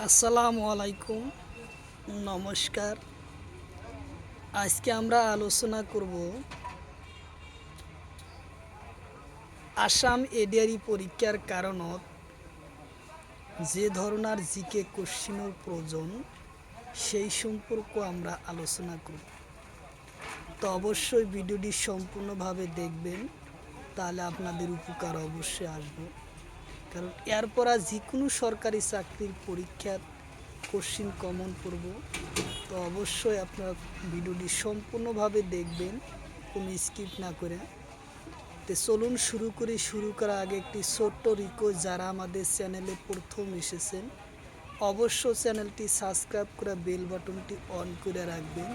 আসসালামু আলাইকুম, নমস্কার। আজকে আমরা আলোচনা করব আসাম এডিআরই পরীক্ষার কারণত যে ধরনের জিকে কোশ্চিনের প্রয়োজন সেই সম্পর্ক আমরা আলোচনা করব। তো অবশ্যই ভিডিওটি সম্পূর্ণভাবে দেখবেন, তাহলে আপনাদের উপকার অবশ্যই আসবে। কারণ এরপর যে কোনো সরকারি চাকরির পরীক্ষার কোশ্চিন কমন পড়ব। তো অবশ্যই আপনারা ভিডিওটি সম্পূর্ণভাবে দেখবেন, কোনো স্কিপ না করে। তো চলুন শুরু করার আগে একটি ছোট্ট রিকোয়েস্ট, যারা আমাদের চ্যানেলে প্রথম এসেছেন অবশ্য চ্যানেলটি সাবস্ক্রাইব করে বেল বাটনটি অন করে রাখবেন।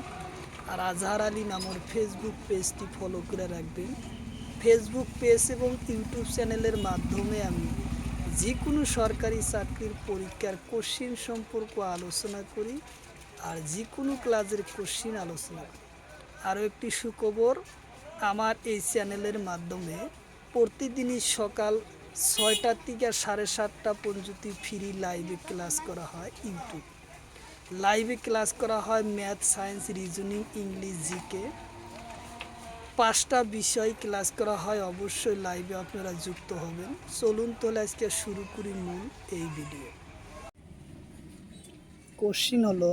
আর আজহার আলী নামের ফেসবুক পেজটি ফলো করে রাখবেন। ফেসবুক পেজ এবং ইউটিউব চ্যানেলের মাধ্যমে আমি যে কোনো সরকারি চাকরির পরীক্ষার কোশ্চিন সম্পর্ক আলোচনা করি, আর যে কোনো ক্লাসের কোশ্চিন আলোচনা করি। আরও একটি সুখবর, আমার এই চ্যানেলের মাধ্যমে প্রতিদিনই সকাল 6টা থেকে 7:30 পর্যন্ত ফ্রি লাইভে ক্লাস করা হয়। ইউটিউব লাইভে ক্লাস করা হয় math, science, reasoning, English, GK 5টা বিষয় ক্লাস করা হয়। অবশ্যই লাইভে আপনারা যুক্ত হবেন। চলুন তাহলে আজকে শুরু করি মূল এই ভিডিও। কোশ্চিন হলো,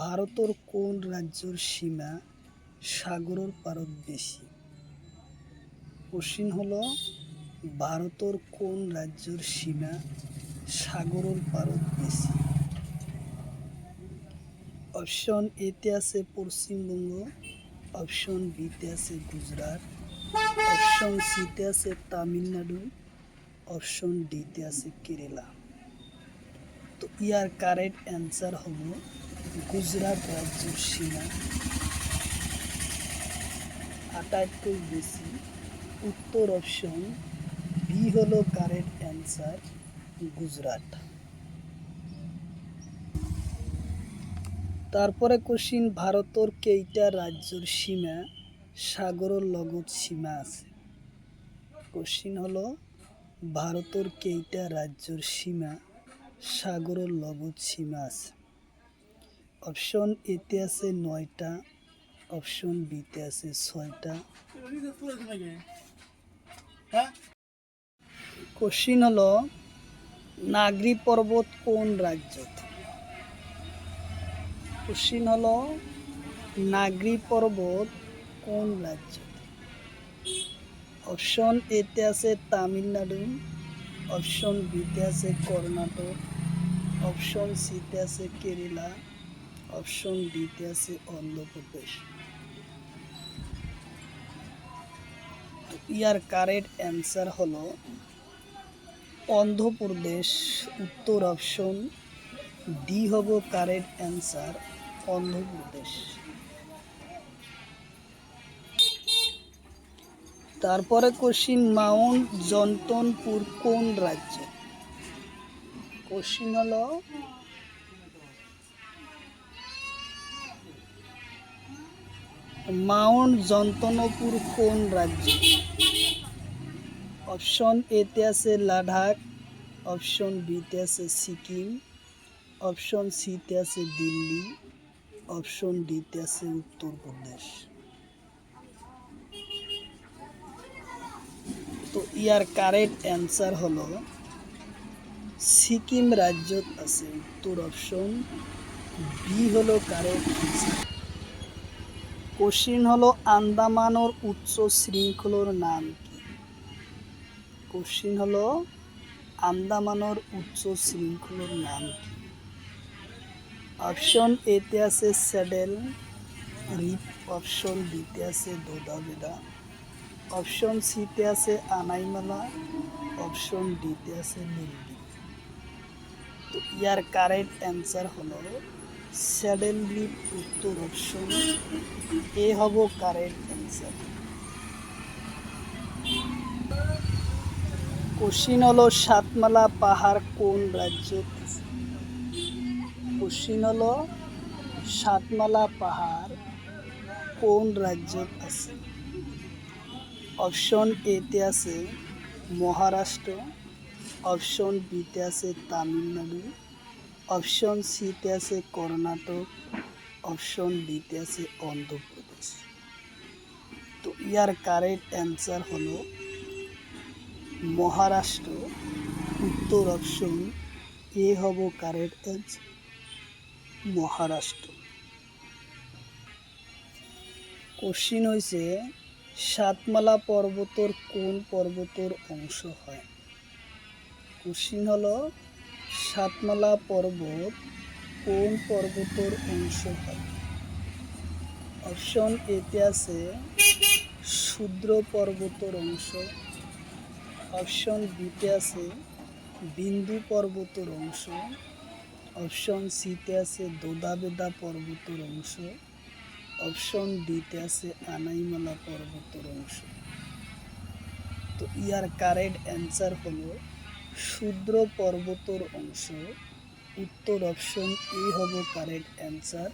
ভারতের কোন রাজ্যের সীমা সাগরের পারত বেশি? কোশ্চিন হলো, ভারতের কোন রাজ্যের সীমা সাগরের পারত বেশি? অপশন এতে আছে পশ্চিমবঙ্গ, অপশন বিতে আছে গুজরাট, অপশন সিতে আছে তামিলনাড়ু, অপশন ডিতে আছে কেরালা। তো ইয়ার কারেক্ট অ্যান্সার হলো গুজরাট রাজ্যের সীমা আটাইটুকু বেশি। উত্তর অপশন বি হলো কারেক্ট অ্যান্সার, গুজরাট। তারপরে কোশ্চিন, ভারতের কেইটা রাজ্যের সীমা সাগরের লগত সীমা আছে? কোশ্চিন হলো, ভারতের কেইটা রাজ্যের সীমা সাগরের লগত সীমা আছে? অপশন এতে আছে 9টা, অপশন বিতে আছে 6টা। কোশ্চিন হলো, নাগরি পর্বত কোন রাজ্যত? কোশ্চিন হলো, নাগরি পর্বত কোন রাজ্যত? অপশন এতে আছে তামিলনাড়ু, অপশন বিতে আছে কর্ণাটক, অপশন সিতে আছে কেরালা, অপশন ডিতে আছে অন্ধ্রপ্রদেশ। ইয়ার কারেক্ট অ্যান্সার হলো অন্ধ্রপ্রদেশ। উত্তর অপশন ডি হব কারেক্ট অ্যান্সার, অন্ধ্রপ্রদেশ। তারপরে কোশ্চিন, মাউন্ট জন্তনপুর কোন রাজ্য? কোশ্চিন হলো, মাউন্ট জন্তনপুর কোন রাজ্য? অপশন এতে আছে লাদাখ, অপশন বিতে আছে সিকিম, অপশন সিতে আছে দিল্লি, অপশন ডিতে আছে উত্তরপ্রদেশ। তো ইয়ার কারেক্ট অ্যান্সার হলো সিকিম রাজ্যত আছে। উত্তর অপশন বি হলো কারেক্ট অ্যান্সার। কোশ্চিন হলো, আন্দামানের উচ্চ শৃঙ্খলার নাম কি? কোশ্চিন হলো, আন্দামানের উচ্চ শৃঙ্খলার নাম কি? অপশন এতে আছে স্যাডেল রিপ, অপশন বিতে আছে দোদাবেদা, অপশন সিতে আছে আনাইমালা, অপশন ডিতে আছে নীলগিরি। তো ইয়ার কারেক্ট অ্যান্সার হলো স্যাডেল রিপ। উত্তর অপশন এ হব কারেক্ট অ্যান্সার। কোশ্চিন হলো, সাতমালা পাহাড় কোন রাজ্যত আছে? কোশ্চিন হলো, সাতমালা পাহাড় কোন রাজ্যত আছে? অপশন এতে আছে মহারাষ্ট্র, অপশন বিতে আছে তামিলনাড়ু, অপশন সিতে আছে কর্ণাটক, অপশন ডিতে আছে অন্ধ্রপ্রদেশ। তো ইয়ার কারেক্ট অ্যান্সার হলো মহারাষ্ট্র। উত্তর অপশন এ হব কারেক্ট অ্যান্সার, মহারাষ্ট্র। কোশ্চিন হয়েছে সাতমালা পর্বতর কোন পর্বতর অংশ হয়? কোশ্চিন হলো সাতমালা পর্বত কোন পর্বতর অংশ হয়? অপশন এতে আছে শূদ্র পর্বতর অংশ, অপশন বিতে আছে বিন্দু পর্বতর অংশ, অপশন সিতে আছে দোদাবেদা পর্বতর অংশ, অপশন ডিতে আছে আনাইমালা পর্বতের অংশ। তো ইয়ার কারেক্ট অ্যান্সার হলো শূদ্র পর্বতের অংশ। উত্তর অপশন এ হব কারেক্ট অ্যান্সার,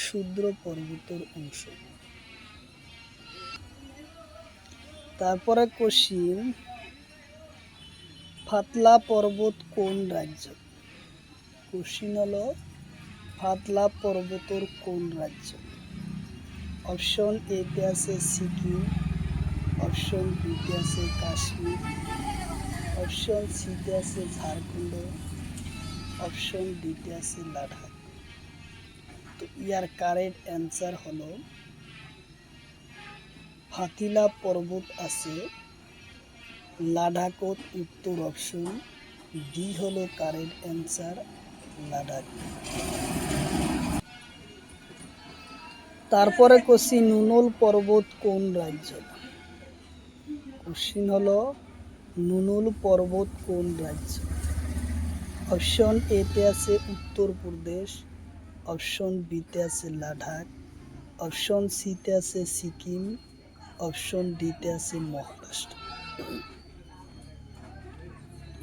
শূদ্র পর্বতের অংশ। তারপরে কোশ্চিন ফাতলা পর্বত কোন রাজ্য? কোশ্চিন হলো ফাতলা পর্বতের কোন রাজ্য? অপশন এতে আছে সিকিম, অপশন বিতে আছে কাশ্মীর, অপশন সিতে আছে ঝাড়খণ্ড, অপশন ডিতে আছে লাদাখ। তো ইয়ার কারেক্ট অ্যান্সার হলো ফাতিলা পর্বত আছে লাদাখত। উত্তর অপশন ডি হলো কারেক্ট অ্যান্সার, লাদাখ। তারপরে কোশ্চিন নুনল পর্বত কোন রাজ্য? কোশ্চিন হলো নুনল পর্বত কোন রাজ্য? অপশন এতে আছে উত্তরপ্রদেশ, অপশন বিতে আছে লাদাখ, অপশন সিতে আছে সিকিম, অপশন ডিতে আছে মহারাষ্ট্র।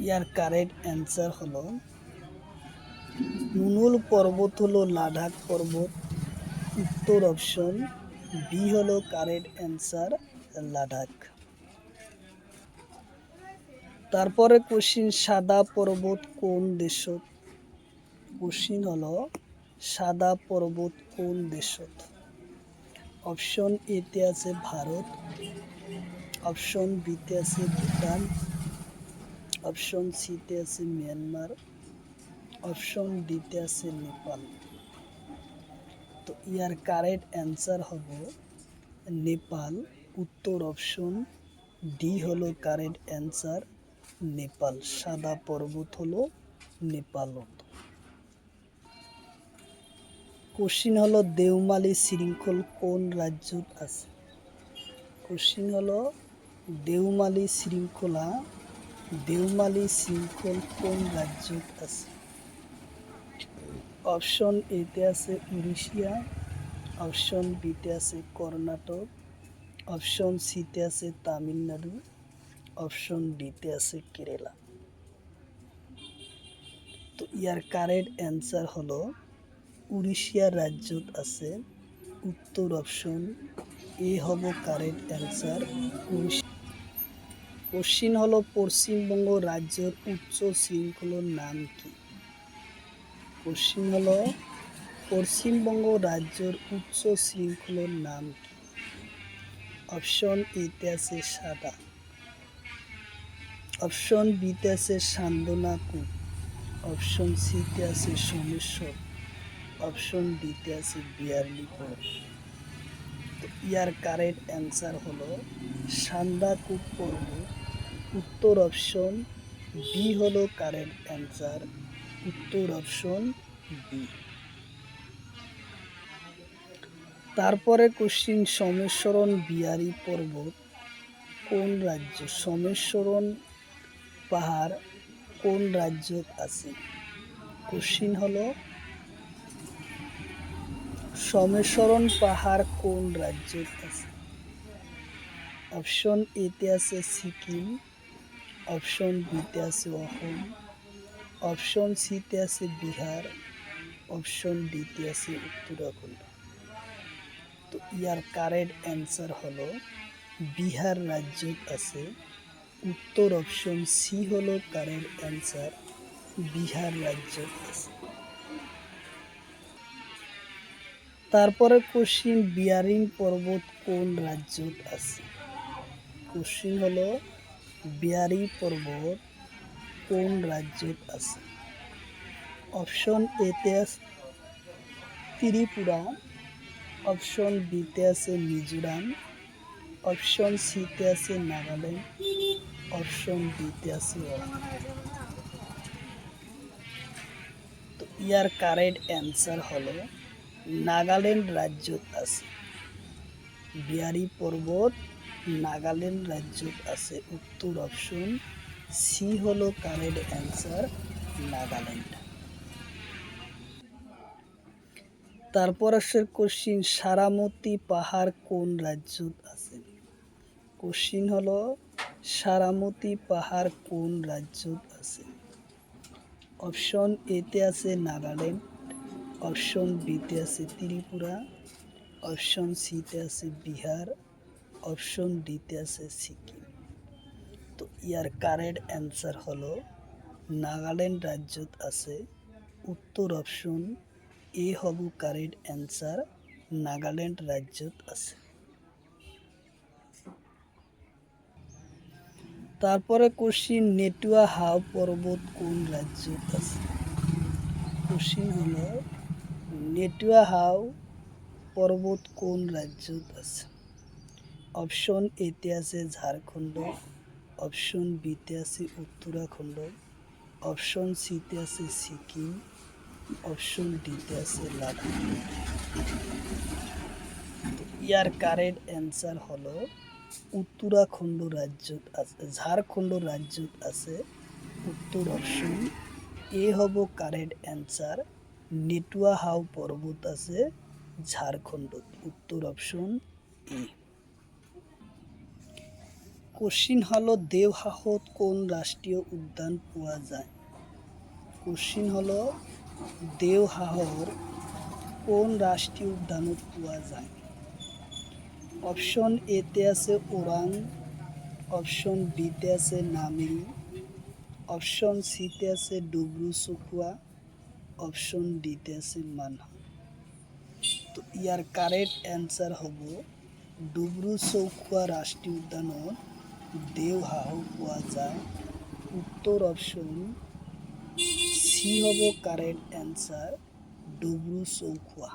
ইয়ার কারেক্ট অ্যান্সার হলো নুনল পর্বত হলো লাদাখ পর্বত। উত্তর অপশন বি হলো কারেক্ট অ্যান্সার, লাদাখ। তারপরে কোশ্চিন সাদা পর্বত কোন দেশত? কোশ্চিন হলো সাদা পর্বত কোন দেশত? অপশন এতে আছে ভারত, অপশন বিতে আছে ভুটান, অপশন সিতে আছে মিয়ানমার, অপশন ডিতে আছে নেপাল। তো ইয়ার কারেক্ট অ্যান্সার হবে নেপাল। উত্তর অপশন ডি হলো কারেক্ট অ্যান্সার, নেপাল। সাদা পর্বত হলো নেপালত। কোশ্চিন হলো দেওমালি শৃঙ্খল কোন রাজ্যত আছে? কোশ্চিন হলো দেওমালি শৃঙ্খল কোন রাজ্যত আছে? অপশন এতে আছে উড়িষ্যা, অপশন বিতে আছে কর্ণাটক, অপশন সিতে আছে তামিলনাড়ু, অপশন ডিতে আছে কেরালা। তো ইয়ার কারেক্ট অ্যান্সার হলো উড়িষ্যা রাজ্যত আছে। উত্তর অপশন এ হব কারেক্ট অ্যান্সার, উড়িষ্যা। কোশ্চিন হলো পশ্চিমবঙ্গ রাজ্যের উচ্চ শৃঙ্খলের নাম কি? কোশ্চিন হলো পশ্চিমবঙ্গ রাজ্যের উচ্চ শৃঙ্খলের নাম কি? অপশন এতে আছে সাদা, অপশন বিতে আছে সান্দনাকুট, অপশন সিতে আছে সোমেশ্বর, অপশন ডিতে আছে বিয়ারলিপুর। তো ইয়ার কারেক্ট অ্যান্সার হলো সান্দাকুট পর্বত। উত্তর অপশন বি হলো কারেক্ট অ্যান্সার, উত্তর অপশন বি। তারপরে কোশ্চিন সোমেশ্বরন বিহারী পর্বত কোন রাজ্য? সোমেশ্বরন পাহাড় কোন রাজ্যত আছে? কোশ্চিন হলো সোমেশ্বরন পাহাড় কোন রাজ্যত আছে? অপশন এতে আছে সিকিম, অপশন বিতে আছে অসম, অপশন সিতে আছে বিহার, অপশন ডিতে আছে উত্তরাখণ্ড। তো ইয়ার কারেক্ট অ্যান্সার হলো বিহার রাজ্যত আছে। উত্তর অপশন সি হলো কারেক্ট অ্যান্সার, বিহার রাজ্যত আছে। তারপরে কোশ্চিন বিয়ারিং পর্বত কোন রাজ্যত আছে? কোশ্চিন হলো বিয়ারি পর্বত কোন রাজ্যত আছে? অপশন এতে আছে ত্রিপুরা, অপশন বিতে আছে মিজোরাম, অপশন সিতে আছে নাগাল্যান্ড, অপশন ডিতে আছে ওরাং। তো ইয়ার কারেক্ট অ্যান্সার হলো নাগাল্যান্ড রাজ্যত আছে। বিয়ারি পর্বত নাগাল্যান্ড রাজ্যত আছে। উত্তর অপশন সি হলো কারেক্ট অ্যান্সার, নাগাল্যান্ড। তারপর আসে কোশ্চিন সারামতি পাহাড় কোন রাজ্যত আছে? কোশ্চিন হলো সারামতি পাহাড় কোন রাজ্যত আছে? অপশন এতে আছে নাগাল্যান্ড, অপশন বিতে আছে ত্রিপুরা, অপশন সিতে আছে বিহার, অপশন ডিতে আছে সিকিম। তো ইয়ার কারেক্ট অ্যান্সার হলো নাগাল্যান্ড রাজ্যত আছে। উত্তর অপশন এ হব কারেক্ট অ্যান্সার, নাগাল্যান্ড রাজ্যত আছে। তারপরে কোশ্চিন নেটুয়া হাও পর্বত কোন রাজ্যত আছে? কোশ্চিন হলো নেটুয়া হাও পর্বত কোন রাজ্যত আছে? অপশন এতে আছে ঝাড়খণ্ড, অপশন বিতে আছে উত্তরাখণ্ড, অপশন সিতে আছে সিকিম, অপশন ডিতে আছে লাদাখ। ইয়ার কারেক্ট অ্যান্সার হলো উত্তরাখণ্ড রাজ্যত আছে, ঝাড়খণ্ড রাজ্যত আছে। উত্তর অপশন এ হব কারেক্ট অ্যান্সার, নেটুয়া হাও পর্বত আছে ঝাড়খণ্ড। উত্তর অপশন এ। কোশ্চিন হলো দেওহাহত কোন রাষ্ট্রীয় উদ্যান পাওয়া যায়? কোশ্চিন হলো দেওহাহর কোন রাষ্ট্রীয় উদ্যানত পাওয়া যায়? অপশন এতে আছে ওরাং, অপশন বিতে আছে নামেরি, অপশন সিতে আছে ডুব্রু চখুয়া, অপশন ডিতে আছে মানহা। তো ইয়ার কারেক্ট অ্যান্সার হব ডুব্রু চৌখুয়া রাষ্ট্রীয় উদ্যানত দেওহাহু পোৱা যায়। উত্তর অপশন সি হব কারেক্ট অ্যান্সার, ডুব্রু চৌখুয়া।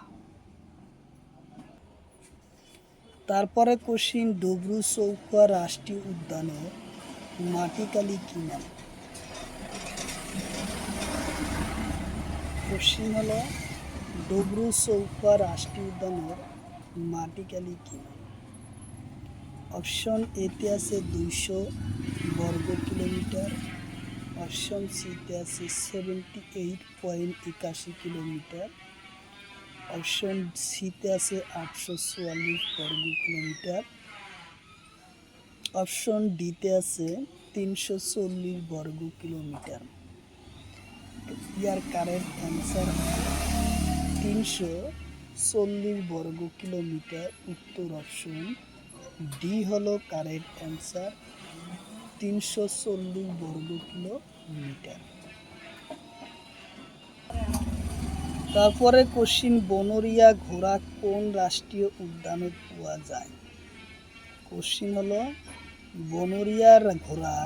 তারপরে কোশ্চিন ডুব্রু চৌখুয়া রাষ্ট্রীয় উদ্যানের মাটিকালি কি নাম? কোশ্চিন হলো ডুব্রু চৌখুয়া রাষ্ট্রীয় উদ্যানের মাটিকালি কি নাম? অপশন এতে আছে 200 বর্গ কিলোমিটার, অপশন সিতে আছে 78.81 কিলোমিটার, অপশন সিতে আছে 844 বর্গ কিলোমিটার, অপশন ডিতে আছে 340 বর্গ কিলোমিটার। ইয়ার কারেক্ট অ্যান্সার 340 বর্গ কিলোমিটার। উত্তর অপশন ডি হলো কারেক্ট অ্যান্সার, 340 বর্গ কিলোমিটার। তারপরে কোশ্চিন বনরিয়া ঘোড়া কোন রাষ্ট্রীয় উদ্যানত পাওয়া যায়? কোশ্চিন হলো বনরিয়ার ঘোড়া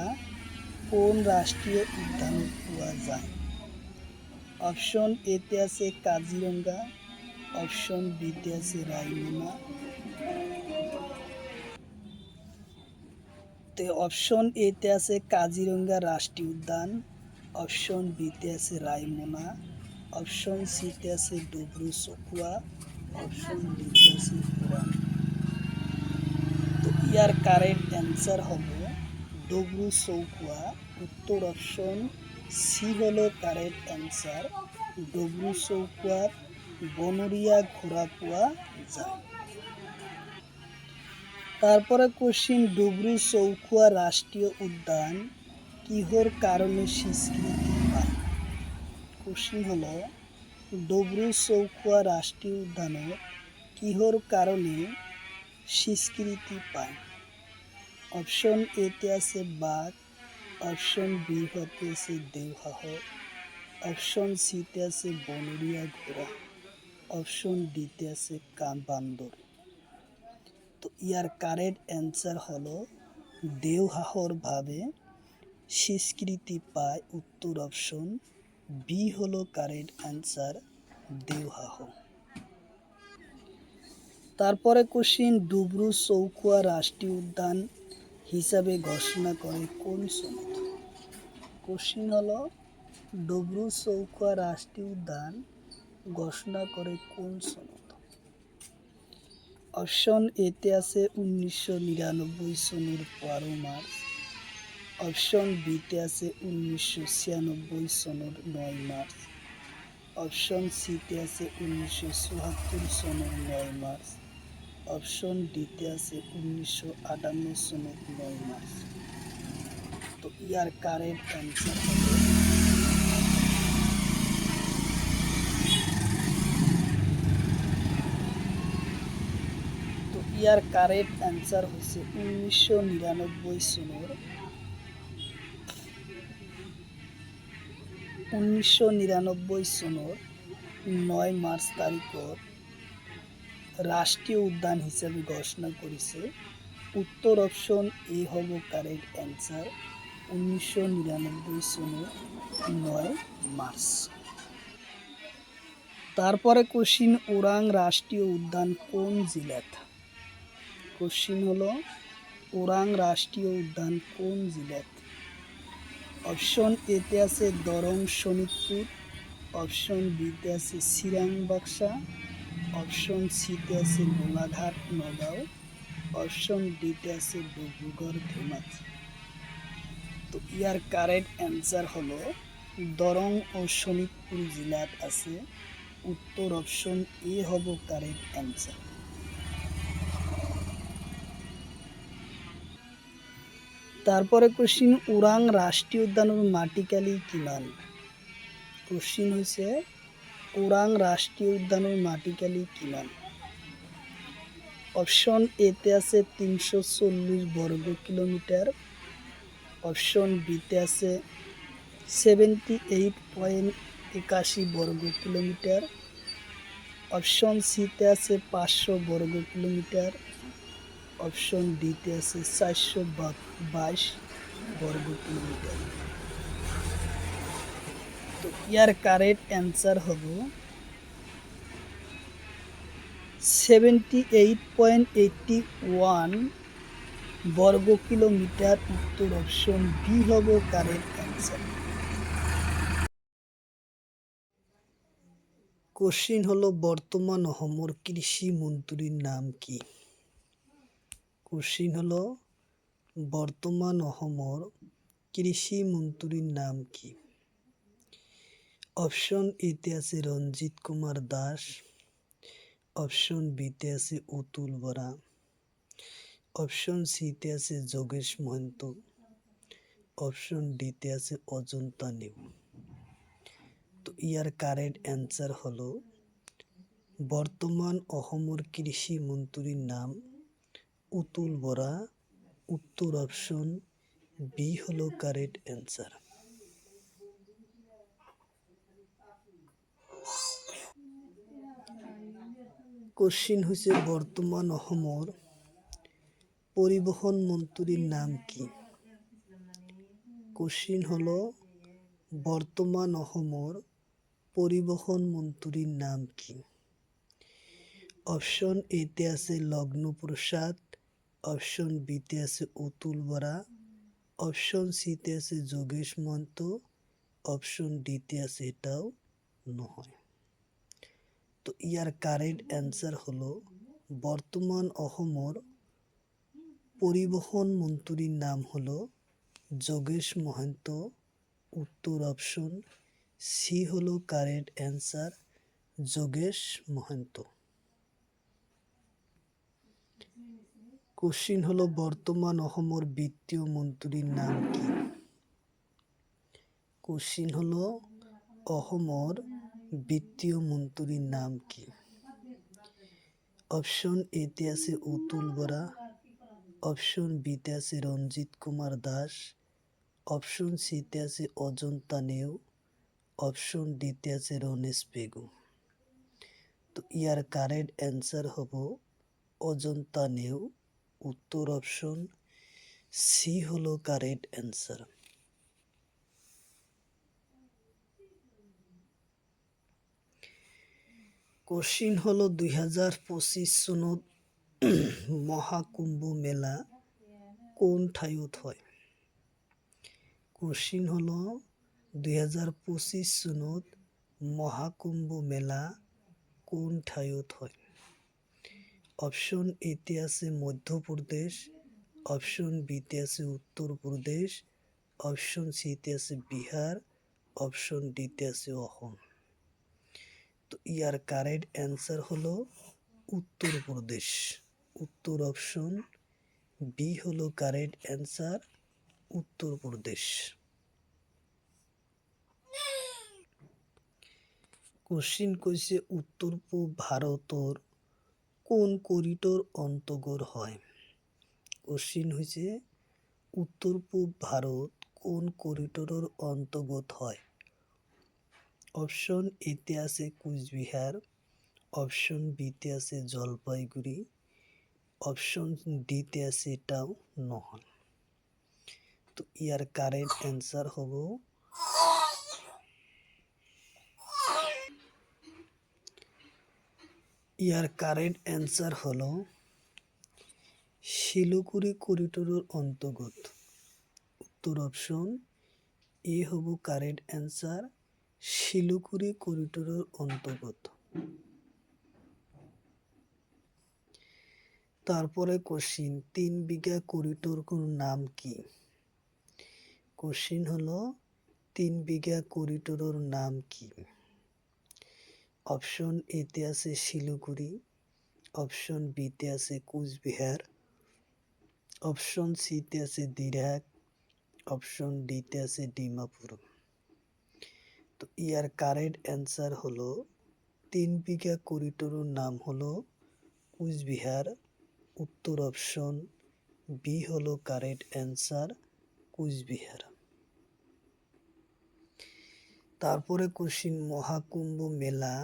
কোন রাষ্ট্রীয় উদ্যানত পাওয়া যায়? অপশন এতে আছে কাজিরঙ্গা, অপশন বিতে আছে রায়মনা, অপশন এতে আছে কাজিরঙ্গা রাষ্ট্রীয় উদ্যান, অপশন বিতে আছে রায়মনা, অপশন সিতে আছে ডুব্রু চৌখুয়া, অপশন ডিতে আছে ওরাং। তো ইয়ার কারেক্ট অ্যান্সার হবে ডুব্রু চৌখুয়া। উত্তর অপশন সি হলো কারেক্ট অ্যান্সার, ডুব্রু চৌখুয়াত বনরিয়া ঘোড়া পাওয়া যায়। তারপরে কোশ্চিন ডুব্রু চৌখুয়া রাষ্ট্রীয় উদ্যান কিহর কারণে স্বীকৃতি পায়? কোশ্চিন হলো ডুব্রু চৌখুয়া রাষ্ট্রীয় উদ্যানের কিহর কারণে স্বীকৃতি পায়? অপশন এতে আছে বাঘ, অপশন বি হতে আছে দেওহাহ, অপশন সিতে আছে বনরিয়া ঘোড়া, অপশন ডিতে আছে বান্দর। তো ইয়ার কারেক্ট অ্যান্সার হলো দেওহাহর ভাবে স্বীকৃতি পায়, উত্তর অপশন বি হলো কারেক্ট অ্যান্সার, দেওহাহ। তারপরে কোশ্চিন, ডুবরু চৌকুয়া রাষ্ট্রীয় উদ্যান হিসাবে ঘোষণা করে কোন সনদ? কোশ্চিন হলো ডুবরু চৌকুয়া রাষ্ট্রীয় উদ্যান ঘোষণা করে কোন সনদ? অপশন এতে আছে 1999 সনের 12 মার্চ, অপশন বিতে আছে 1996 সনের 9 মার্চ, অপশন সিতে আছে 1974 সনের 9 মার্চ, অপশন ডিতে আছে 1958 সনের 9 মার্চ। তো ইয়ার কারেক্ট অ্যান্সার হবে ইয়ার কারেক্ট অ্যান্সার হচ্ছে 1999 সনের 9 মার্চ তারিখত রাষ্ট্রীয় উদ্যান হিসাবে ঘোষণা করেছে। উত্তর অপশন এ হব কারেক্ট অ্যান্সার, 1999 সনের 9 মার্চ। তারপরে কোশ্চিন, ওরাং রাষ্ট্রীয় উদ্যান কোন জেলাত? কোশ্চিন হলো ওরাং রাষ্ট্রীয় উদ্যান কোন জেলাত? অপশন এতে আছে দরং শোনিতপুর, অপশন বিতে আছে চিরাং বাক্সা, অপশন সিতে আছে গোলাঘাট নগাঁও, অপশন ডিতে আছে ডিব্রুগড় ধেমাজি। তো ইয়ার কারেক্ট অ্যান্সার হলো দরং ও শোনিতপুর জেলাত আছে, উত্তর অপশন এ হব কারেক্ট অ্যান্সার। তারপরে কোশ্চিন, ওরাং রাষ্ট্রীয় উদ্যানের মাটিকালি কিমান? কোশ্চিন হয়েছে ওরাং রাষ্ট্রীয় উদ্যানের মাটিকালি কিমান? অপশন এতে আছে 340 বর্গ কিলোমিটার, অপশন বিতে আছে 78.81 বর্গ কিলোমিটার, অপশন সিতে আছে 500 বর্গ কিলোমিটার, অপশন ডিতে আছে 422 বর্গ কিলোমিটার। তো ইয়ার কারেক্ট অ্যান্সার হবে 78.81 বর্গ কিলোমিটার, উত্তর অপশন বি হব কারেক্ট অ্যান্সার। কোশ্চিন হলো বর্তমান অসমৰ কৃষি মন্ত্রীর নাম কি? কোশ্চিন হলো বর্তমান অসমৰ কৃষি মন্ত্রীর নাম কি? অপশন এতে আছে রঞ্জিত কুমার দাস, অপশন বিতে আছে অতুল বরা, অপশন সিতে আছে যোগেশ মহন্ত, অপশন ডিতে আছে অজন্তা নেউ। তো ইয়ার কারেক্ট অ্যান্সার হলো বর্তমান অসমৰ কৃষি মন্ত্রীর নাম অতুল বরা, উত্তর অপশন বি হলো কারেক্ট অ্যান্সার। কোশ্চিন হচ্ছে বর্তমান অসমৰ পরিবহন মন্ত্রীর নাম কি? কোশ্চিন হলো বর্তমান অসমৰ পরিবহন মন্ত্রীর নাম কি? অপশন এতে আছে লগ্ন প্রসাদ, অপশন বিতে আছে অতুল বরা, অপশন সিতে আছে যোগেশ মহন্ত, অপশন ডিতে আছে এটাও নহয়। তো ইয়ার কারেক্ট অ্যান্সার হলো বর্তমান অসমৰ পরিবহন মন্ত্রীর নাম হলো যোগেশ মহন্ত, উত্তর অপশন সি হলো correct answer, Jogesh Mahanta. Question হলো বর্তমান অসমৰ বিত্তীয় মন্ত্রীর নাম কি? কোশ্চিন হলো অসমৰ বিত্তীয় মন্ত্রীর নাম কি? অপশন এতে আছে অতুল বরা, অপশন বিতে আছে রঞ্জিত কুমার দাস, অপশন সিতে আছে অজন্তা নেউ, অপশন ডিতে আছে রনেশ পেগু। তো ইয়ার কারেক্ট অ্যান্সার হব অজন্তা নেউ। উত্তর অপশন সি হলো কারেক্ট অ্যান্সার। কোশ্চিন হলো 2025 সনত মহাকুম্ভ মেলা কোন ঠাইত হয়? কোশ্চিন হলো 2025 সনত মহাকুম্ভ মেলা কোন ঠাইত হয়? অপশন এতে আছে মধ্যপ্রদেশ, অপশন বিতে আছে উত্তরপ্রদেশ, অপশন সিতে আছে বিহার, অপশন ডিতে আছে অসম। তো ইয়ার কারেক্ট অ্যান্সার হলো উত্তরপ্রদেশ। উত্তর অপশন বি হলো কারেক্ট অ্যান্সার, উত্তরপ্রদেশ। কোশ্চিন কইছে উত্তর পূব ভারতর কোন করিডোর অন্তর্গত হয়? কোশ্চিন হয়েছে উত্তর পূব ভারত কোন করিডোরের অন্তর্গত হয়? অপশন এতে আছে কুচবিহার, অপশন বিতে আছে জলপাইগুড়ি, অপশন ডিতে আছে এটাও নহয়। তো ইয়ার কারেক্ট অ্যান্সার হব শিলিগুড়ি করিডোরের অন্তর্গত। উত্তর অপশন এ হব কারেক্ট অ্যান্সার, শিলিগুড়ি করিডোরের অন্তর্গত। তারপরে কোশ্চিন 3 বিঘা করিডোর নাম কি? কোশ্চিন হলো 3 বিঘা করিডোরের নাম কি? অপশন এতে আছে শিলিগুড়ি, অপশন বিতে আছে কুচবিহার, অপশন সিতে আছে দিরাক, অপশন ডিতে আছে ডিমাপুর। তো ইয়ার কারেক্ট অ্যান্সার হলো 3 বিঘা করিডোরের নাম হলো কুচবিহার। উত্তর অপশন বি হলো কারেক্ট অ্যান্সার, কুচবিহার। তারপরে কোশ্চিন মহাকুম্ভ মেলা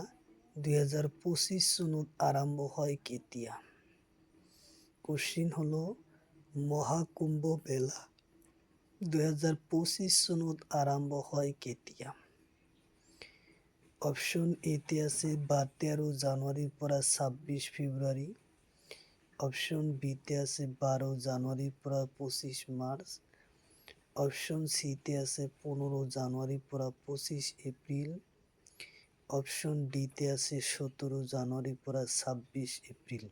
2025 সনত আরম্ভ হয় কেতিয়া? কোশ্চিন হলো মহাকুম্ভ মেলা 2025 সনত আরম্ভ হয় কেতিয়া? অপশন এতে আছে 13 জানুয়ারির পরা 26 ফেব্রুয়ারি, অপশন বিতে আছে 12 জানুয়ারির পরা 25 মার্চ, অপশন সিতে আছে 15 জানুয়ারি পরা 25 এপ্রিল, অপশন ডিতে আছে 17 জানুয়ারি পরা 26 এপ্রিল।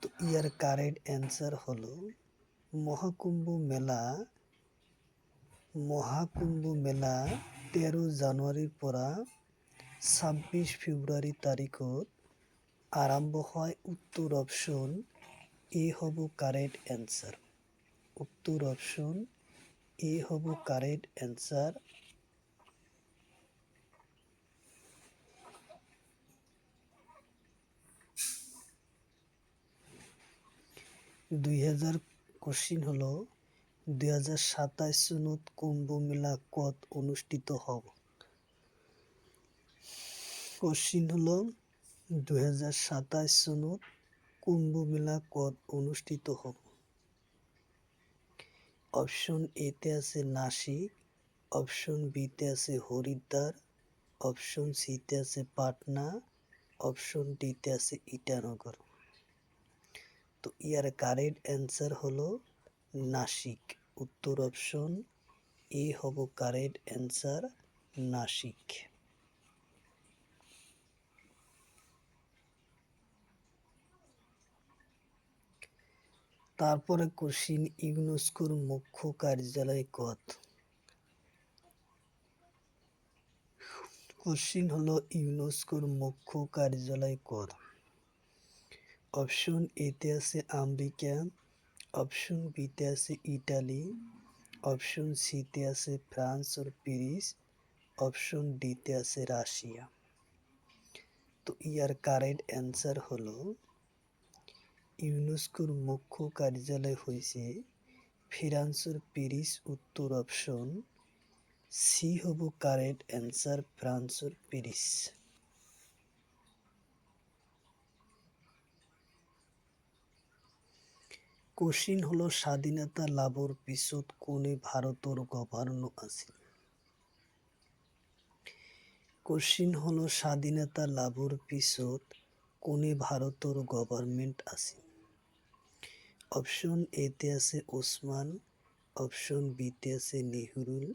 তো ইয়ার কারেক্ট অ্যান্সার হলো মহাকুম্ভ মেলা 13 জানুয়ারির পরা 26 ফেব্রুয়ারি তারিখত আরম্ভ হয়। উত্তর অপশন এ হব কারেক্ট অ্যান্সার। উত্তর অপশন এ হব কারেক্ট অ্যান্সার। 2000 কোশ্চিন হলো 2027 সনত কুম্ভ মেলা কত অনুষ্ঠিত হব? কোশ্চিন হলো 2027 সনত কুম্ভ মেলা কত অনুষ্ঠিত হব? অপশন এতে আছে নাসিক, অপশন বিতে আছে হরিদ্বার, অপশন সিতে আছে পাটনা, অপশন ডিতে আছে ইটানগর। তো ইয়ার কারেক্ট অ্যান্সার হলো নাসিক। উত্তর অপশন এ হব কারেক্ট অ্যান্সার, নাসিক। তারপরে কোশ্চিন ইউনেস্কোর মুখ্য কার্যালয় কত? কোশ্চিন হলো ইউনেস্কোর মুখ্য কার্যালয় কত? অপশন এতে আছে আমেরিকা, অপশন বিতে আছে ইটালি, অপশন সিতে আছে ফ্রান্স ও প্যারিস, অপশন ডিতে আছে রাশিয়া। তো ইয়ার কারেক্ট অ্যান্সার হলো ইউনেস্কোর মুখ্য কার্যালয় হয়েছে ফ্রান্সের প্যারিস। উত্তর অপশন সি হব কারেক্ট অ্যান্সার, ফ্রান্সের প্যারিস। কোশ্চিন হলো স্বাধীনতা লাভৰ পিছত কোনে ভাৰতৰ গভৰ্ণৰ আছিল? কোশ্চিন হলো স্বাধীনতা লাভৰ পিছত কোনে ভাৰতৰ গভৰ্ণমেণ্ট আছিল? অপশন এতে আছে ওসমান, অপশন বিতে আছে নেহরুল,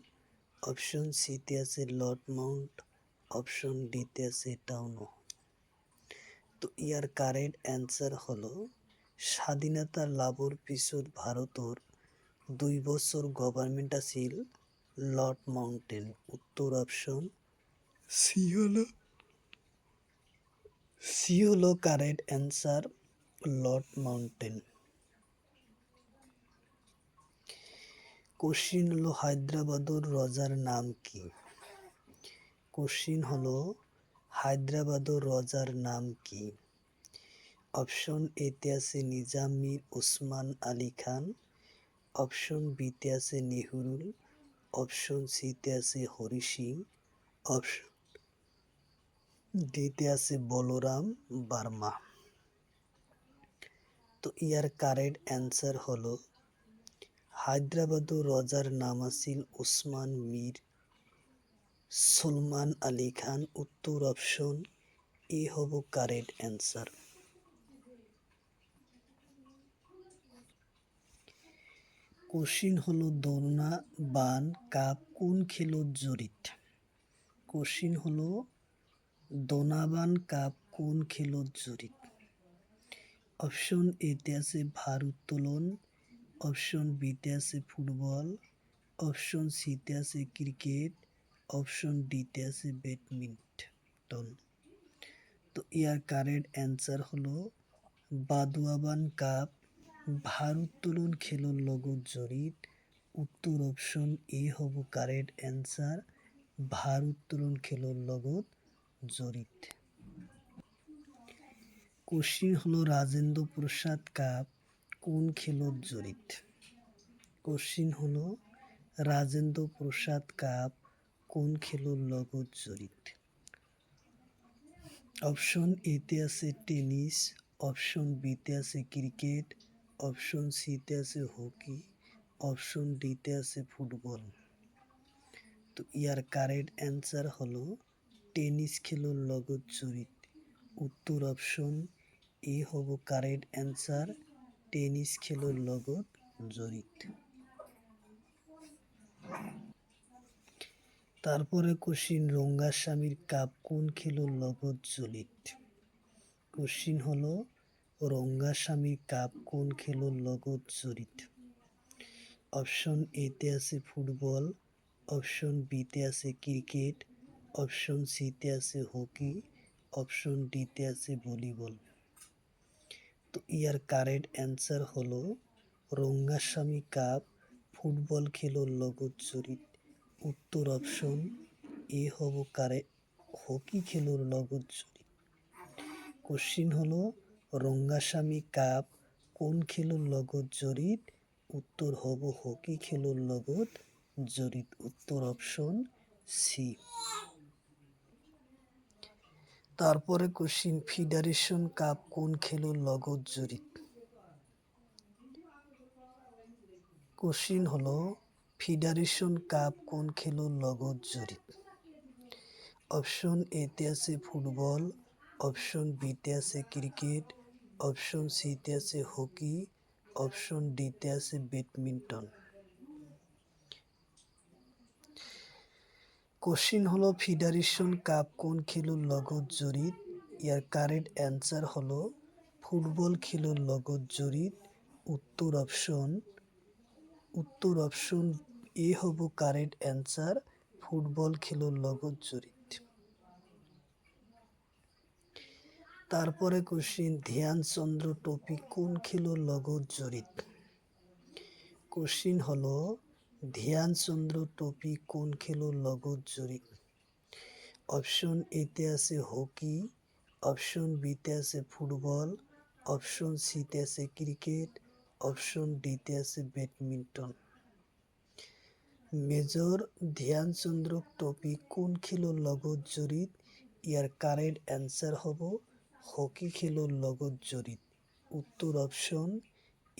অপশন সিতে আছে লর্ড মাউন্ট, অপশন ডিতে আছে টাউনো। তো ইয়ার কারেক্ট অ্যান্সার হলো স্বাধীনতা লাভৰ পিছত ভারতের 2 বছর গভর্নমেন্ট আছিল লর্ড মাউন্টেন। উত্তর অপশন সি হলো correct answer, Lord mountain. Question হলো হায়দ্রাবাদের রজার নাম কি? কোশ্চিন হলো হায়দ্রাবাদের রজার নাম কি? অপশন এতে আছে নিজাম মীর ওসমান আলী খান, অপশন বিতে আছে নেহরুল, অপশন সিতে আছে হরি সিং, অপশন ডিতে আছে বলরাম বার্মা। তো ইয়ার কারেক্ট অ্যান্সার হলো হায়দ্রাবাদের রজার নাম আছিল ওসমান মীর সুলমান আলী খান। উত্তর অপশন এ হব কারেক্ট অ্যান্সার। কোশ্চিন হলো দোলনা বান কাপ কোন খেলত জড়িত? কোশ্চিন হলো দোনাবান কাপ কোন খেলত জড়িত? অপশন এতে আছে ভারোত্তোলন, অপশন বিতে আছে ফুটবল, অপশন সিতে আছে ক্রিকেট, অপশন ডিতে আছে ব্যাডমিন্টন। তো ইয়ার কারেক্ট অ্যান্সার হলো বাদুয়াবান কাপ ভারোত্তোলন খেলৰ লগত জড়িত। উত্তর অপশন এ হব কারেক্ট অ্যান্সার, ভারোত্তোলন খেলৰ লগত জড়িত। কোশ্চিন হলো রাজেন্দ্র প্রসাদ কাপ কোন খেলত জড়িত? কোশ্চিন হলো রাজেন্দ্র প্রসাদ কাপ কোন খেলৰ লগত জড়িত? অপশন এতে আছে টেনিস, অপশন বিতে আছে ক্রিকেট, অপশন সিতে আছে হকি, অপশন ডিতে আছে ফুটবল। তো ইয়ার কারেক্ট অ্যান্সার হলো টেনিস খেলৰ লগত জড়িত। উত্তর অপশন এ হব কারেক্ট অ্যান্সার, টেনিস খেলৰ লগত জড়িত। তারপরে কোশ্চিন রঙ্গাস্বামীর কাপ কোন খেলৰ লগত জড়িত? কোশ্চিন হলো রঙ্গাস্বামীর কাপ কোন খেলৰ লগত জড়িত? অপশন এতে আছে ফুটবল, অপশন বিতে আছে ক্রিকেট, অপশন সিতে আছে হকি, অপশন ডিতে আছে ভলিবল। তো ইয়ার কারেক্ট অ্যান্সার হলো রঙ্গাস্বামী কাপ ফুটবল খেলৰ লগত জড়িত। উত্তর অপশন এ হব কারেক্ট, হকি খেলৰ লগত জড়িত। কোশ্চিন হলো রঙ্গাস্বামী কাপ কোন খেলৰ লগত জড়িত? উত্তর হব হকি খেলৰ লগত জড়িত। উত্তর অপশন সি। তারপরে কোশ্চিন ফেডারেশন কাপ কোন খেলৰ লগত জড়িত? কোশ্চিন হলো ফেডারেশন কাপ কোন খেলৰ লগত জড়িত? অপশন এতে আছে ফুটবল, অপশন বিতে আছে ক্রিকেট, অপশন সিতে আছে হকি, অপশন ডিতে আছে ব্যাডমিন্টন। কোশ্চিন হলো ফেডারেশন কাপ কোন খেলৰ লগত জড়িত? ইয়ার কারেক্ট অ্যান্সার হলো ফুটবল খেলৰ লগত জড়িত। উত্তর অপশন এ হব কারেক্ট অ্যান্সার, ফুটবল খেলৰ লগত জড়িত। তারপরে কোশ্চিন ধ্যানচন্দ্র ট্রফি কোন খেলৰ লগত জড়িত? কোশ্চিন হলো ধ্যানচন্দ্র ট্রফি কোন খেলৰ লগত জড়িত? অপশন এতে আছে হকি, অপশন বিতে আছে ফুটবল, অপশন সিতে আছে ক্রিকেট, অপশন ডিতে আছে ব্যাডমিন্টন। মেজর ধ্যানচন্দ্র ট্রফি কোন খেলৰ লগত জড়িত? ইয়ার কারেক্ট অ্যান্সার হব হকি খেলৰ লগত জড়িত। উত্তর অপশন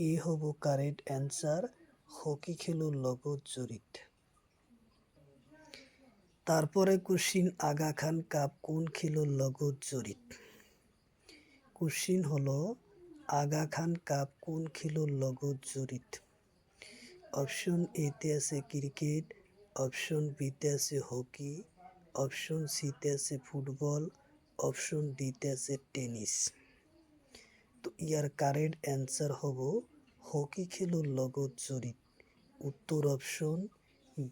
এ হব কারেক্ট অ্যান্সার। হকি খেলুর লগত জড়িত। তারপরে কোশ্চিন আগা খান কাপ কোন খেলুর লগত জড়িত। কোশ্চিন হলো আগা খান কাপ কোন খেলুর লগত জড়িত। অপশন এতে আছে ক্রিকেট, অপশন বিতে আছে হকি, অপশন সিতে আছে ফুটবল, অপশন ডিতে আছে টেনিস। তো ইয়ার কারেক্ট অ্যান্সার হব হকি খেলুর লগত জড়িত। উত্তর অপশন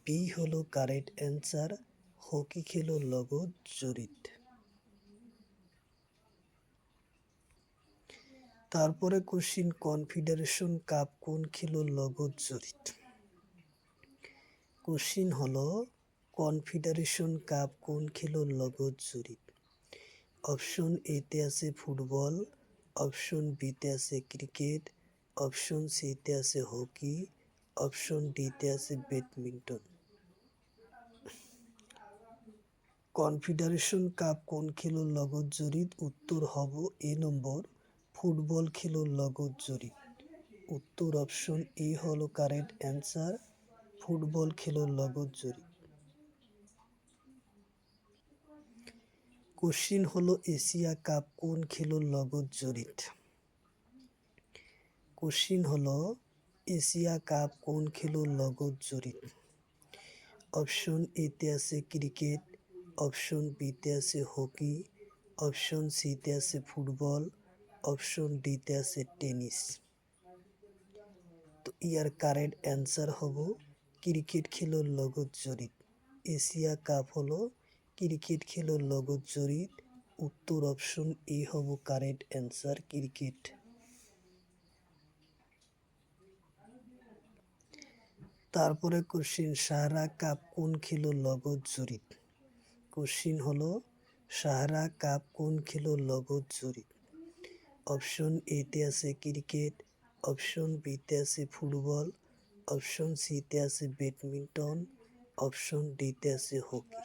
বি হলো কারেক্ট অ্যান্সার, হকি খেলুর লগত জড়িত। তারপরে কোশ্চিন কনফেডারেশন কাপ কোন খেলুর লগত জড়িত। কোশ্চিন হলো কনফেডারেশন কাপ কোন খেলুর লগত জড়িত। অপশন এতে আছে ফুটবল, অপশন বিতে আছে ক্রিকেট, অপশন সিতে আছে হকি, অপশন ডিতে আছে ব্যাডমিন্টন। কনফেডারেশন কাপ কোন খেলুর লগত জড়িত। উত্তর হব এ নম্বর, ফুটবল খেলুর লগত জড়িত। উত্তর অপশন এ হলো কারেক্ট অ্যান্সার, ফুটবল খেলুর লগত জড়িত। কোশ্চিন হলো এশিয়া কাপ কোন খেলুর লগত জড়িত। কোশ্চিন হলো এশিয়া কাপ কোন খেলুর লগত জড়িত। অপশন এতে আছে ক্রিকেট, অপশন বিতে আছে হকি, অপশন সিতে আছে ফুটবল, অপশন ডিতে আছে টেনিস। তো ইয়ার কারেক্ট অ্যান্সার হব ক্রিকেট খেলুর লগত জড়িত। এশিয়া কাপ হলো ক্রিকেট খেলুর লগত জড়িত। উত্তর অপশন এ হব কারেক্ট অ্যান্সার, ক্রিকেট। তারপরে কোশ্চিন সাহারা কাপ কোন খেলুর লগত জড়িত। কোশ্চিন হলো সাহারা কাপ কোন খেলুর লগত জড়িত। অপশন এতে আছে ক্রিকেট, অপশন বিতে আছে ফুটবল, অপশন সিতে আছে ব্যাডমিন্টন, অপশন ডিতে আছে হকি।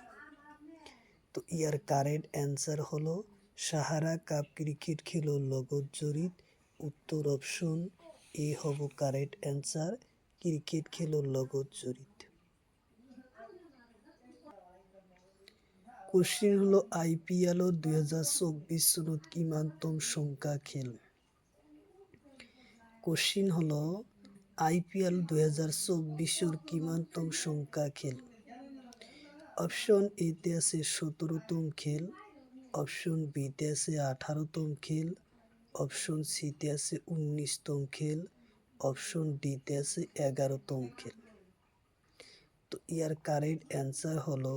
তো ইয়ার কারেক্ট অ্যান্সার হলো সাহারা কাপ ক্রিকেট খেলুর লগত জড়িত। উত্তর অপশন এ হব কারেক্ট অ্যান্সার, ক্রিকেট খেলুর লগত জড়িত। কোশ্চিন হলো IPL 2024 চনত কিমানতম সংখ্যা খেল। কোশ্চিন হলো IPL 2024 কিমানতম সংখ্যা খেল। অপশন এতে আছে 17তম খেল, অপশন বিতে আছে 18তম খেল, অপশন সিতে আছে 19তম খেল, অপশন ডিতে আছে 11তম খেল। তো ইয়ার কারেক্ট অ্যান্সার হলো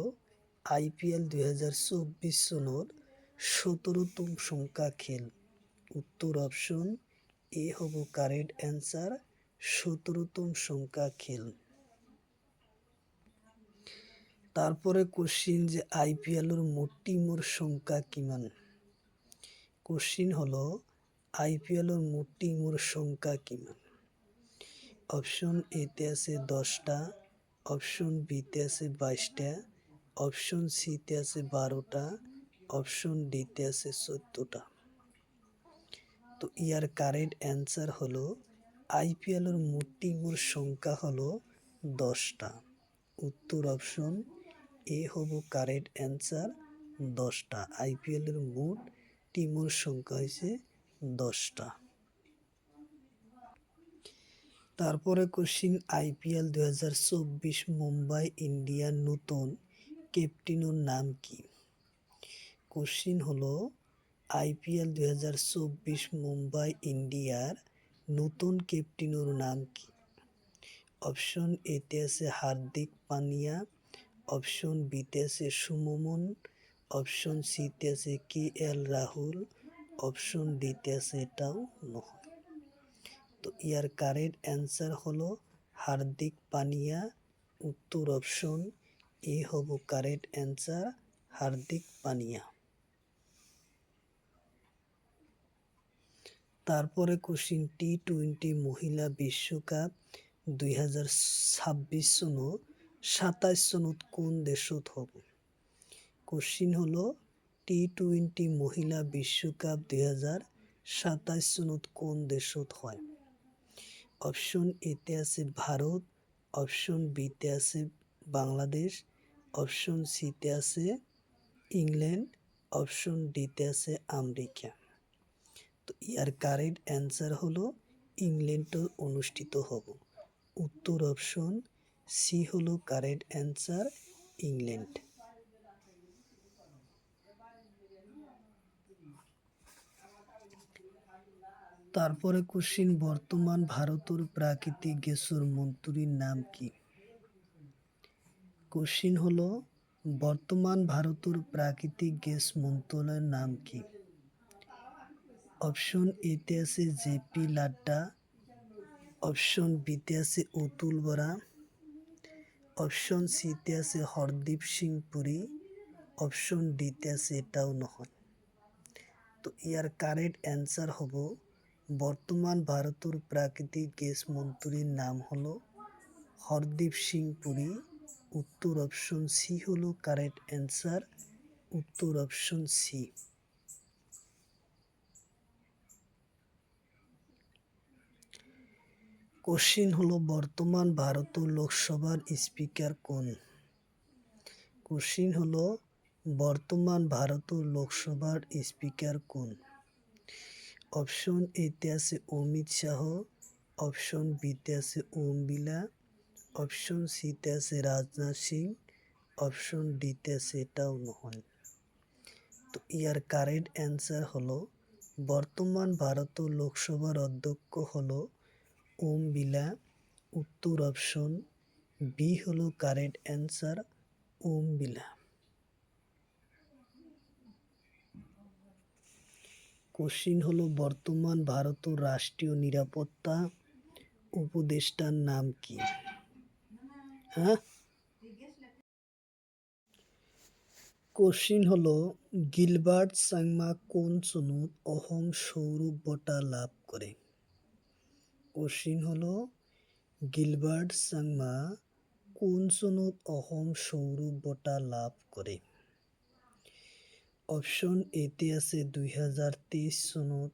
IPL 2024 সনের 17তম সংখ্যা খেল। উত্তর অপশন এ হব কারেক্ট অ্যান্সার, 17তম সংখ্যা খেল। তারপরে কোশ্চিন যে IPL মোট টিমর সংখ্যা কিমান। কোশ্চিন হলো IPL মোট টিমর সংখ্যা কিমান। অপশন এতে আছে 10টা, অপশন বিতে আছে 22টা, অপশন সিতে আছে 12টা, অপশন ডিতে আছে 14টা। তো ইয়ার কারেক্ট অ্যান্সার হলো IPL মোট টিমর সংখ্যা হলো 10টা। উত্তর অপশন এ হব কারেক্ট অ্যান্সার, 10টা। IPL মোট টিমর সংখ্যা হয়েছে 10টা। তারপরে কোশ্চিন IPL 2024 মুম্বাই ইন্ডিয়ান নতুন ক্যাপ্টেনের নাম কি। কোশ্চিন হলো IPL 2024 মুম্বাই ইন্ডিয়ার নতুন ক্যাপ্টেনের নাম কি। অপশন এতে আছে হার্দিক পান্ডিয়া, অপশন বিতে আছে সুমন, অপশন সিতে আছে KL রাহুল, অপশন ডিতে আছে এটাও নয়। তো ইয়ার কারেক্ট অ্যান্সার হলো হার্দিক পান্ডিয়া। উত্তর অপশন এ হব কারেক্ট অ্যান্সার, হার্দিক পান্ডিয়া। তারপরে কোশ্চিন T20 মহিলা বিশ্বকাপ 2026 সনত 27 সনত কোন দেশত হব। কোশ্চিন হলো T20 মহিলা বিশ্বকাপ 2027 সনত কোন দেশত হয়। অপশন এতে আছে ভারত, অপশন বিতে আছে বাংলাদেশ, অপশন সিতে আছে ইংল্যান্ড, অপশন ডিতে আছে আমেরিকা। তো ইয়ার কারেক্ট অ্যান্সার হলো ইংল্যান্ডে অনুষ্ঠিত হবে। উত্তর অপশন সি হলো কারেক্ট অ্যান্সার, ইংল্যান্ড। তারপরে কোশ্চিন, বর্তমান ভারতের প্রাকৃতিক গ্যাসের মন্ত্রীর নাম কি? কোশ্চিন হলো বর্তমান ভারতের প্রাকৃতিক গ্যাস মন্ত্রণালয়ের নাম কি? অপশন এতে আছে জেপি লাড্ডা, অপশন বিতে আছে অতুল বরা, অপশন সিতে আছে হরদীপ সিং পুরী, অপশন ডিতে আছে এটাও নহয়। তো ইয়ার কারেক্ট অ্যান্সার হব বর্তমান ভারতের প্রাকৃতিক গ্যাস মন্ত্রীর নাম হলো হরদীপ সিং পুরী। উত্তর অপশন সি হলো কারেক্ট অ্যান্সার, উত্তর অপশন সি। কোশ্চিন হলো বর্তমান ভারতের লোকসভার স্পিকার কোন? কোশ্চিন হলো বর্তমান ভারতের লোকসভার স্পিকার কোন? অপশন এতে আছে অমিত শাহ, অপশন বিতে আছে ওম বিড়লা, অপশন সিতে আছে রাজনাথ সিং, অপশন ডিতে আছে এটাও নহয়। তো ইয়ার কারেক্ট অ্যান্সার হলো বর্তমান ভারতের লোকসভার অধ্যক্ষ হলো ওম বিড়লা। উত্তর অপশন বি হলো correct answer, Om Birla. Question হলো বর্তমান ভারতের রাষ্ট্রীয় নিরাপত্তা উপদেষ্টার নাম কি? কোশ্চিন হলো গিলবার্ট সাংমা কোন সনত অহোম সৌরভ বঁটা লাভ করে? কোশ্চিন হলো গিলবার্ট সাংমা কোন সনত অহোম সৌরভ বঁটা লাভ করে? অপশন এতে আছে 2023 সনত,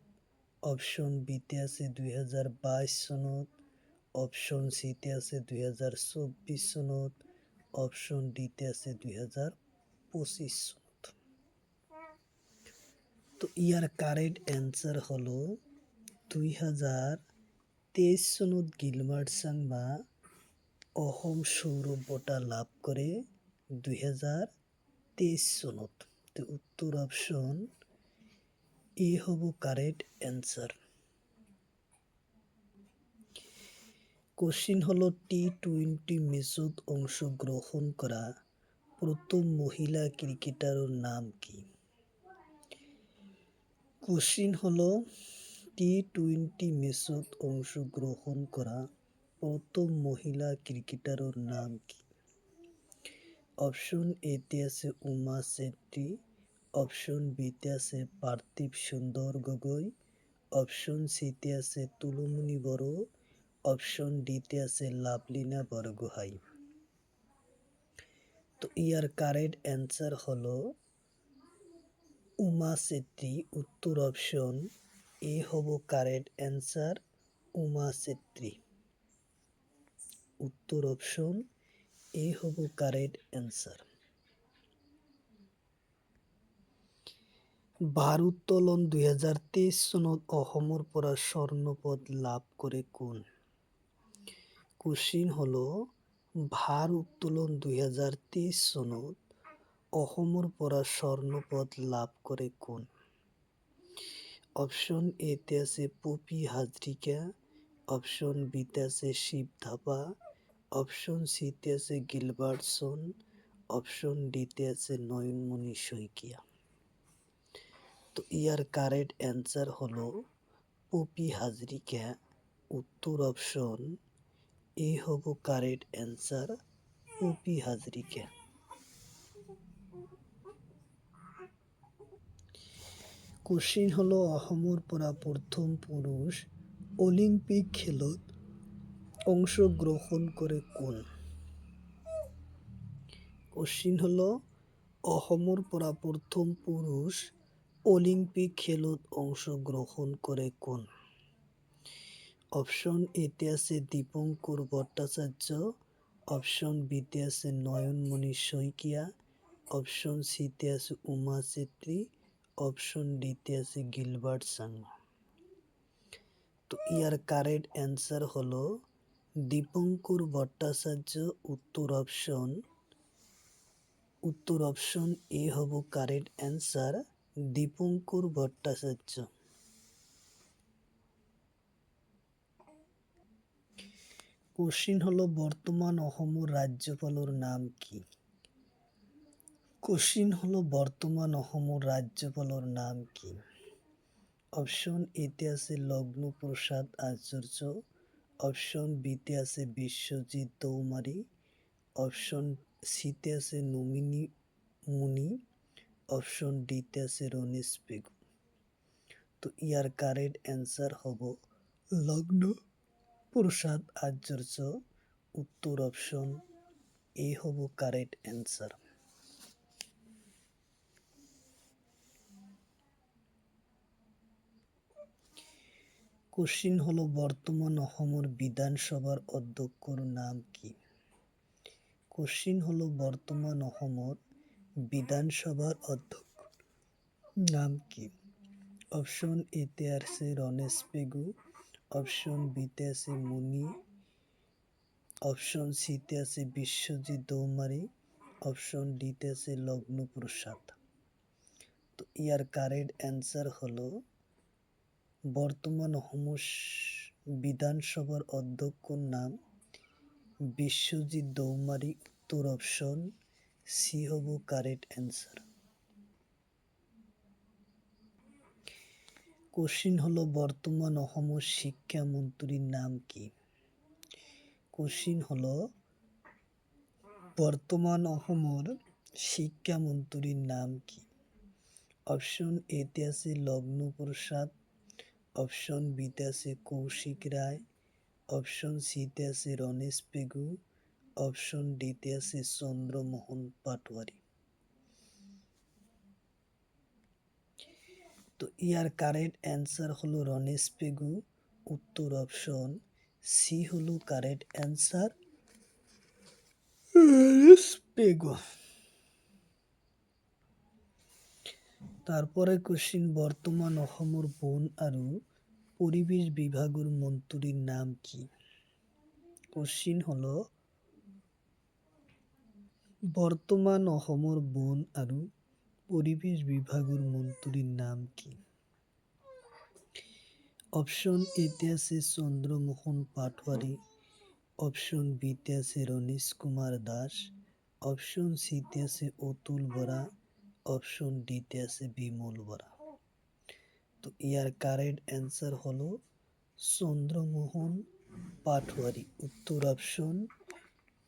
অপশন বিতে আছে 2022 সনত, অপশন সিতে আছে 2024 সনত, অপশন ডিতে আছে 2025 সনত। তো ইয়ার কারেক্ট অ্যান্সার হলো 2023 সনত গিলবার্ট সাংমা অহোম সৌরভ বঁটা লাভ করে 2023 সনত। তো উত্তর অপশন এ হব কারেক্ট অ্যান্সার। কোশ্চিন হলো টি-20 ম্যাচত অংশগ্রহণ করা প্রথম মহিলা ক্রিকেটারের নাম কি? কোশ্চিন হলো টি-20 ম্যাচত অংশগ্রহণ করা প্রথম মহিলা ক্রিকেটারের নাম কি? অপশন এতে আছে উমা শেট্টি, অপশন বিতে আছে পার্থিব সুন্দর গগৈ, অপশন সিতে আছে তুলুমণি বড়ো, অপশন ডিতে আছে লাভলিনা বরগোহাঁই। তো ইয়ার কারেক্ট অ্যান্সার হলো উমা শেট্টি। উত্তর অপশন এ হব কারেক্ট অ্যান্সার, উমা শেট্টি। উত্তর অপশন এ হব কারেক্ট অ্যান্সার। ভারোত্তোলন 2023 সনত অসমৰ পৰা স্বর্ণপদ লাভ করে কোন? কোশ্চিন হলো ভারোত্তোলন 2023 সনত অসমৰ পৰা স্বর্ণপদ লাভ করে কোন? অপশন এতে আছে পপি হাজরিকা, অপশন বিতে আছে শিব থাপা, অপশন সিতে আছে গিলবার্টসন, অপশন ডিতে আছে নয়নমণি শইকীয়া। তো ইয়ার কারেক্ট অ্যান্সার হলো পপি হাজরিকা। উত্তর অপশন এ হব correct answer, Popi Hazarika. Question হলো অসমৰ পৰা প্ৰথম পুৰুষ অলিম্পিক খেলত অংশগ্রহণ করে কোন? কোশ্চিন হলো অসমৰ পৰা প্ৰথম পুৰুষ অলিম্পিক খেলত অংশগ্রহণ করে কোন? অপশন এতে আছে দীপঙ্কর ভট্টাচার্য, অপশন বিতে আছে নয়নমণি শইকিয়া, অপশন সিতে আছে উমা চেত্রী, অপশন ডিতে আছে গিলবার্ট সাংমা। তো ইয়ার কারেক্ট অ্যান্সার হলো দীপঙ্কর ভট্টাচার্য। উত্তর অপশন এ হব correct answer, Dipankar Bhattacharya. Question হলো বর্তমান অসমৰ রাজ্যপালৰ নাম কি? বর্তমান অসমৰ রাজ্যপালৰ নাম কি? অপশন এতে আছে লগ্নপ্রসাদ আচার্য, অপশন বিতে আছে বিশ্বজিৎ দৌমারি, অপশন সিতে আছে নমিনী মুনি, অপশন ডিতে আছে রণেশ পেগু। তো ইয়ার কারেক্ট অ্যান্সার হব লগ্নপ্রসাদ আচার্য। উত্তর অপশন এ হব কারেক্ট অ্যান্সার। কোশ্চিন হলো বর্তমান অসমৰ বিধানসভাৰ অধ্যক্ষৰ নাম কি? বর্তমান অসমৰ বিধানসভাৰ অধ্যক্ষৰ নাম কি? অপশন এতে আছে রণেশ পেগু, অপশন বিতে আছে মুনি, অপশন সিতে আছে বিশ্বজিৎ দৌমারি, অপশন ডিতে আছে লগ্নপ্রসাদ। তো ইয়ার কারেক্ট অ্যান্সার হলো বর্তমান অসমৰ বিধানসভার অধ্যক্ষর নাম বিশ্বজিৎ দৌমারি। উত্তর অপশন সি হব কারেক্ট অ্যান্সার। কোশ্চিন হলো বর্তমান অসমৰ শিক্ষামন্ত্রীর নাম কি? বর্তমান অসমৰ শিক্ষামন্ত্রীর নাম কি? অপশন এতে আছে লগ্নপ্রসাদ, অপশন বিতে আছে কৌশিক রায়, অপশন সিতে আছে রণেশ পেগু, অপশন ডিতে আছে চন্দ্রমোহন পাটোয়ারি। তো ইয়ার কারেক্ট অ্যান্সার হলো রণেশ পেগু। উত্তর অপশন সি হলো কারেক্ট অ্যান্সার, রণেশ পেগু। তারপরে কোশ্চিন বর্তমান অসমৰ বন আৰু পৰিৱেশ বিভাগৰ মন্ত্ৰীৰ নাম কি? কোশ্চিন হলো বর্তমান অসমৰ বন আৰু পৰিৱেশ বিভাগৰ মন্ত্ৰীৰ নাম কি? অপশন এতে আছে চন্দ্রমোহন পাটোয়ারি, অপশন বিতে আছে রণেশ কুমার দাস, অপশন সিতে আছে অতুল বরা, অপশন ডিতে আছে বিমল বরা। তো ইয়ার কারেক্ট অ্যান্সার হলো চন্দ্রমোহন পাটোয়ারি। উত্তর অপশন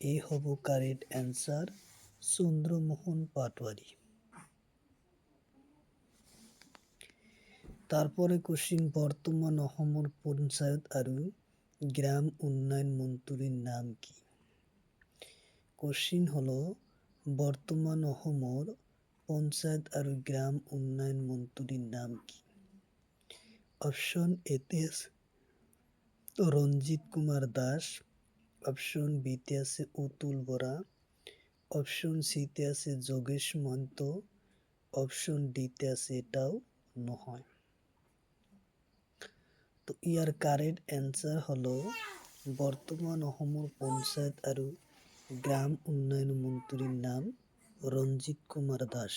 এ হব কারেক্ট অ্যান্সার, চন্দ্রমোহন পাটোয়ারি। তারপরে কোশ্চিন বর্তমান অসমৰ পঞ্চায়ত আৰু গ্রাম উন্নয়ন মন্ত্রীর নাম কি? কোশ্চিন হলো বর্তমান অসমৰ পঞ্চায়ত আৰু গ্রাম উন্নয়ন মন্ত্রীর নাম কি? অপশন এতে আছে রঞ্জিত কুমার দাস, অপশন বিতে আছে অতুল বরা, অপশন সিতে আছে যোগেশ মহন্ত, অপশন ডিতে আছে এটাও নহয়। তো ইয়ার কারেক্ট অ্যান্সার হলো বর্তমান অসমৰ পঞ্চায়েত আৰু গ্রাম উন্নয়ন মন্ত্রীর নাম রঞ্জিত কুমার দাস।